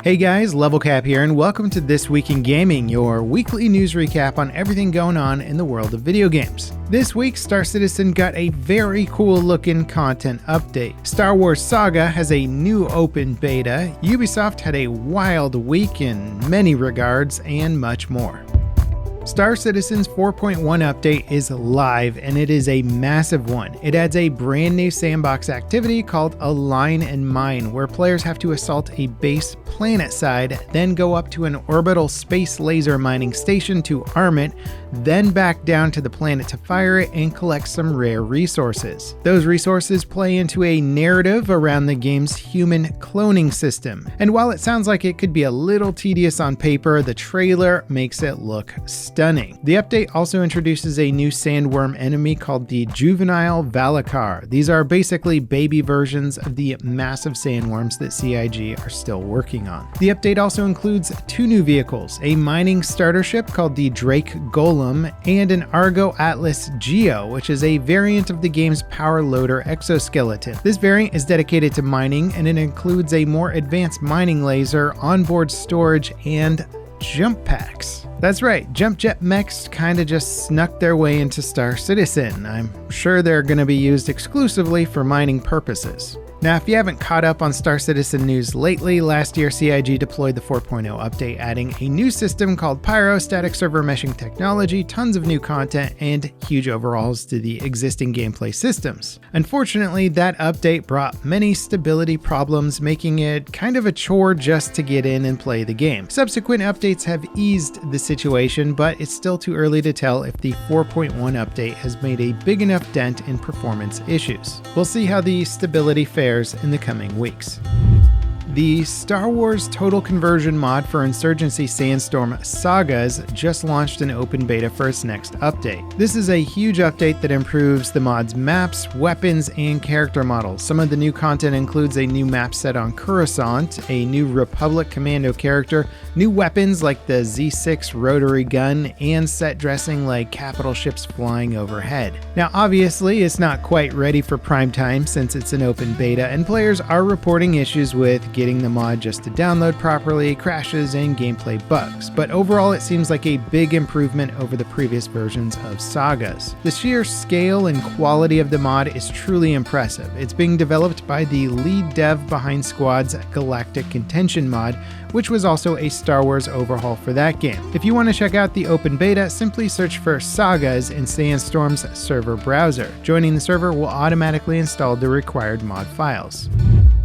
Hey guys, Level Cap here, and welcome to This Week in Gaming, your weekly news recap on everything going on in the world of video games. This week, Star Citizen got a very cool looking content update. Star Wars Saga has a new open beta, Ubisoft had a wild week in many regards, and much more. Star Citizen's 4.1 update is live, and it is a massive one. It adds a brand new sandbox activity called Align and Mine, where players have to assault a base planet side, then go up to an orbital space laser mining station to arm it, then back down to the planet to fire it and collect some rare resources. Those resources play into a narrative around the game's human cloning system. And while it sounds like it could be a little tedious on paper, the trailer makes it look stunning. The update also introduces a new sandworm enemy called the Juvenile Valakar. These are basically baby versions of the massive sandworms that CIG are still working on. The update also includes two new vehicles, a mining starter ship called the Drake Golem and an Argo Atlas Geo, which is a variant of the game's power loader exoskeleton. This variant is dedicated to mining, and it includes a more advanced mining laser, onboard storage, and jump packs. That's right, jump jet mechs kinda just snuck their way into Star Citizen. I'm sure they're gonna be used exclusively for mining purposes. Now, if you haven't caught up on Star Citizen news lately, last year CIG deployed the 4.0 update, adding a new system called Pyro, static server meshing technology, tons of new content, and huge overhauls to the existing gameplay systems. Unfortunately, that update brought many stability problems, making it kind of a chore just to get in and play the game. Subsequent updates have eased the situation, but it's still too early to tell if the 4.1 update has made a big enough dent in performance issues. We'll see how the stability fares in the coming weeks. The Star Wars Total Conversion mod for Insurgency Sandstorm Sagas just launched an open beta for its next update. This is a huge update that improves the mod's maps, weapons, and character models. Some of the new content includes a new map set on Coruscant, a new Republic Commando character, new weapons like the Z6 rotary gun, and set dressing like capital ships flying overhead. Now obviously it's not quite ready for prime time since it's an open beta, and players are reporting issues with getting the mod just to download properly, crashes, and gameplay bugs, but overall it seems like a big improvement over the previous versions of Sagas. The sheer scale and quality of the mod is truly impressive. It's being developed by the lead dev behind Squad's Galactic Contention mod, which was also a Star Wars overhaul for that game. If you want to check out the open beta, simply search for Sagas in Sandstorm's server browser. Joining the server will automatically install the required mod files.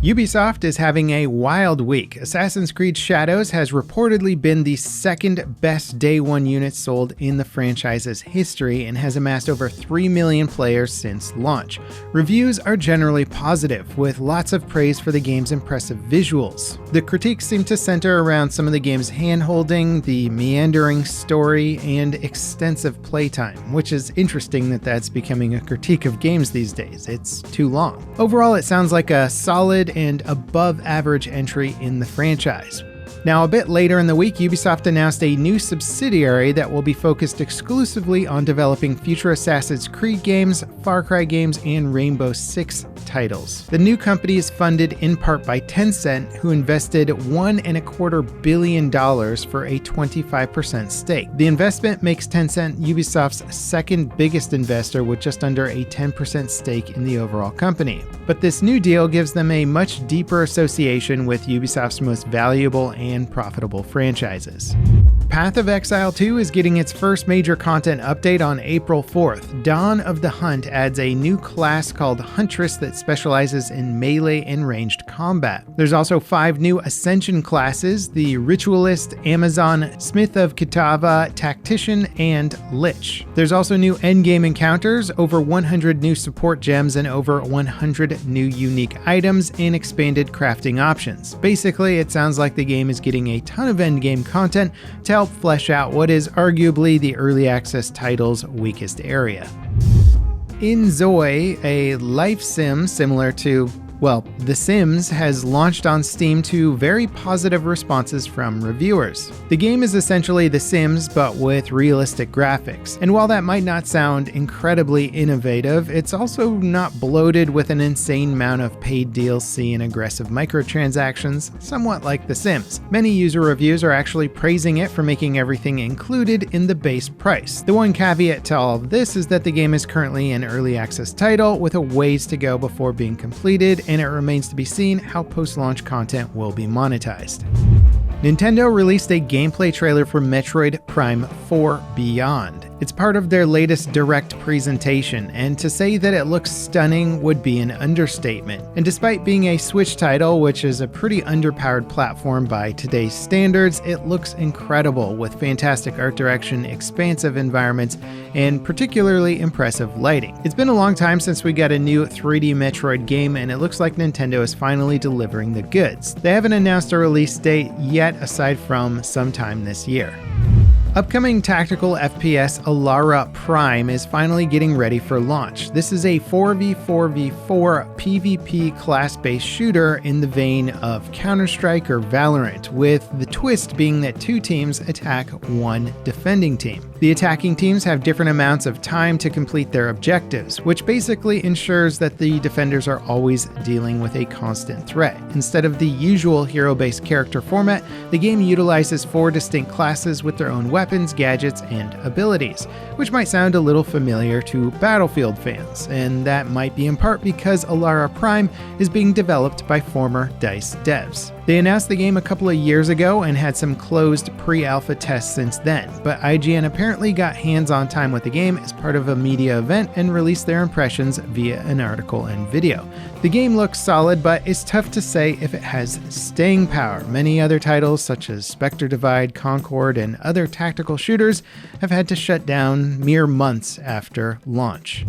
Ubisoft is having a wild week. Assassin's Creed Shadows has reportedly been the second best day one unit sold in the franchise's history and has amassed over 3 million players since launch. Reviews are generally positive, with lots of praise for the game's impressive visuals. The critiques seem to center around some of the game's hand-holding, the meandering story, and extensive playtime, which is interesting that that's becoming a critique of games these days. It's too long. Overall, it sounds like a solid and above average entry in the franchise. Now, a bit later in the week, Ubisoft announced a new subsidiary that will be focused exclusively on developing future Assassin's Creed games, Far Cry games, and Rainbow Six titles. The new company is funded in part by Tencent, who invested $1.25 billion for a 25% stake. The investment makes Tencent Ubisoft's second biggest investor with just under a 10% stake in the overall company. But this new deal gives them a much deeper association with Ubisoft's most valuable and profitable franchises. Path of Exile 2 is getting its first major content update on April 4th. Dawn of the Hunt adds a new class called Huntress that specializes in melee and ranged combat. There's also 5 new Ascension classes: the Ritualist, Amazon, Smith of Kitava, Tactician, and Lich. There's also new endgame encounters, over 100 new support gems, and over 100 new unique items and expanded crafting options. Basically, it sounds like the game is getting a ton of endgame content to help flesh out what is arguably the early access title's weakest area. inZOI, a life sim similar to, Well, The Sims has launched on Steam to very positive responses from reviewers. The game is essentially The Sims, but with realistic graphics. And while that might not sound incredibly innovative, it's also not bloated with an insane amount of paid DLC and aggressive microtransactions, somewhat like The Sims. Many user reviews are actually praising it for making everything included in the base price. The one caveat to all of this is that the game is currently an early access title with a ways to go before being completed, and it remains to be seen how post-launch content will be monetized. Nintendo released a gameplay trailer for Metroid Prime 4 Beyond. It's part of their latest direct presentation, and to say that it looks stunning would be an understatement. And despite being a Switch title, which is a pretty underpowered platform by today's standards, it looks incredible with fantastic art direction, expansive environments, and particularly impressive lighting. It's been a long time since we got a new 3D Metroid game, and it looks like Nintendo is finally delivering the goods. They haven't announced a release date yet, aside from sometime this year. Upcoming tactical FPS Alara Prime is finally getting ready for launch. This is a 4v4v4 PvP class-based shooter in the vein of Counter-Strike or Valorant, with the twist being that two teams attack one defending team. The attacking teams have different amounts of time to complete their objectives, which basically ensures that the defenders are always dealing with a constant threat. Instead of the usual hero-based character format, the game utilizes 4 distinct classes with their own weapons, gadgets, and abilities, which might sound a little familiar to Battlefield fans, and that might be in part because Alara Prime is being developed by former DICE devs. They announced the game a couple of years ago and had some closed pre-alpha tests since then, but IGN apparently got hands-on time with the game as part of a media event and released their impressions via an article and video. The game looks solid, but it's tough to say if it has staying power. Many other titles such as Spectre Divide, Concord, and other tactical shooters have had to shut down mere months after launch.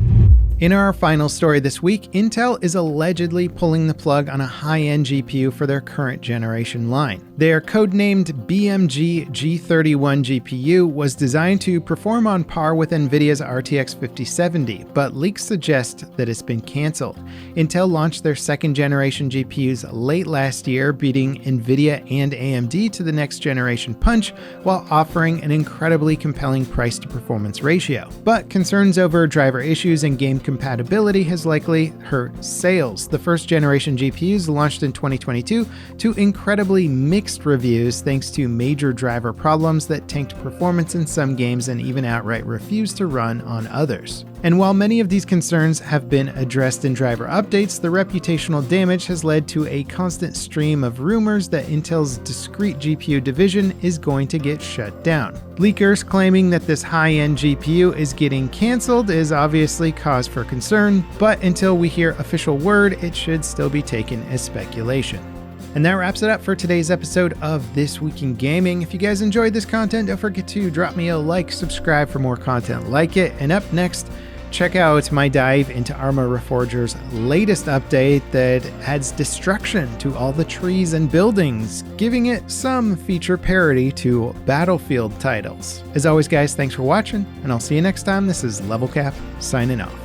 In our final story this week, Intel is allegedly pulling the plug on a high-end GPU for their current generation line. Their codenamed BMG G31 GPU was designed to perform on par with NVIDIA's RTX 5070, but leaks suggest that it's been cancelled. Intel launched their second-generation GPUs late last year, beating NVIDIA and AMD to the next-generation punch, while offering an incredibly compelling price-to-performance ratio. But concerns over driver issues and game compatibility has likely hurt sales. The first-generation GPUs launched in 2022 to incredibly mixed reviews thanks to major driver problems that tanked performance in some games and even outright refused to run on others. And while many of these concerns have been addressed in driver updates, the reputational damage has led to a constant stream of rumors that Intel's discrete GPU division is going to get shut down. Leakers claiming that this high-end GPU is getting cancelled is obviously cause for concern, but until we hear official word, it should still be taken as speculation. And that wraps it up for today's episode of This Week in Gaming. If you guys enjoyed this content, don't forget to drop me a like, subscribe for more content like it, and up next, check out my dive into Arma Reforger's latest update that adds destruction to all the trees and buildings, giving it some feature parity to Battlefield titles. As always, guys, thanks for watching, and I'll see you next time. This is Level Cap, signing off.